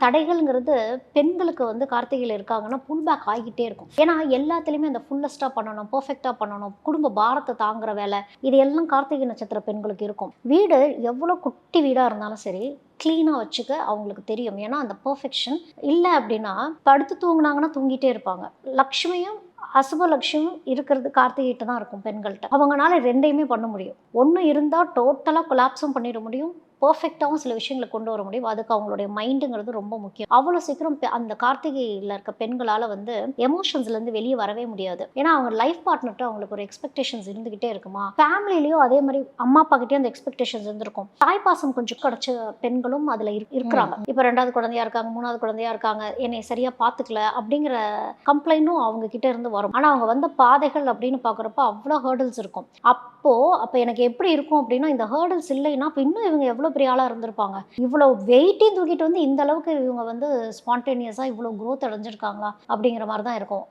தடைகள்ங்கிறது பெண்களுக்கு கார்த்திகையில் இருக்காங்கன்னா புல் பேக் ஆகிக்கிட்டே இருக்கும். ஏன்னா எல்லாத்துலேயுமே அந்த ஃபுல்லஸ்ட்டாக பண்ணணும், பர்ஃபெக்டாக பண்ணணும், குடும்ப பாரத்தை தாங்குற வேலை, இது எல்லாம் கார்த்திகை நட்சத்திர பெண்களுக்கு இருக்கும். வீடு எவ்வளோ குட்டி வீடாக இருந்தாலும் சரி, க்ளீனாக வச்சுக்க அவங்களுக்கு தெரியும். ஏன்னா அந்த பர்ஃபெக்ஷன் இல்லை அப்படின்னா படுத்து தூங்குனாங்கன்னா தூங்கிட்டே இருப்பாங்க. லக்ஷ்மியும் அசுபலட்சுமியும் இருக்கிறது கார்த்திகைட்ட தான் இருக்கும் பெண்கள்கிட்ட. அவங்களால ரெண்டையுமே பண்ண முடியும். ஒன்று இருந்தால் டோட்டலாக கொலாப்ஸும் பண்ணிட முடியும், பர்ஃபெக்டாகவும் சில விஷயங்களை கொண்டு வர முடியும். அதுக்கு அவங்களுடைய மைண்டுங்கிறது ரொம்ப முக்கியம். அவ்வளோ சீக்கிரம் அந்த கார்த்திகையில் இருக்க பெண்களால் எமோஷன்ஸ்லேருந்து வெளியே வரவே முடியாது. ஏன்னா அவங்க லைஃப் பார்ட்னர்கிட்ட அவங்களுக்கு ஒரு எக்ஸ்பெக்டேஷன்ஸ் இருந்துகிட்டே இருக்குமா. ஃபேமிலிலையும் அதே மாதிரி அம்மா அப்பா கிட்டே அந்த எக்ஸ்பெக்டேஷன்ஸ் இருந்திருக்கும். தாய்ப்பாசம் கொஞ்சம் கிடைச்ச பெண்களும் அதில் இருக்கிறாங்க. இப்போ 2வது குழந்தையா இருக்காங்க, 3வது குழந்தையா இருக்காங்க, என்னை சரியா பார்த்துக்கல அப்படிங்கிற கம்ப்ளைண்ட்டும் அவங்க கிட்ட இருந்து வரும். ஆனால் அவங்க வந்த பாதைகள் அப்படின்னு பார்க்குறப்ப அவ்வளோ ஹேர்டில்ஸ் இருக்கும். அப்போ எனக்கு எப்படி இருக்கும் அப்படின்னா, இந்த ஹேர்டில்ஸ் இல்லைன்னா இப்போ இன்னும் இவங்க எவ்வளோ பெரிய ஆளாக இருந்திருப்பாங்க. இவ்வளோ வெயிட்டையும் தூக்கிட்டு இந்த அளவுக்கு இவங்க ஸ்பான்டேனியஸாக இவ்வளோ க்ரோத் அடைஞ்சிருக்காங்களா அப்படிங்கிற மாதிரி தான் இருக்கும்.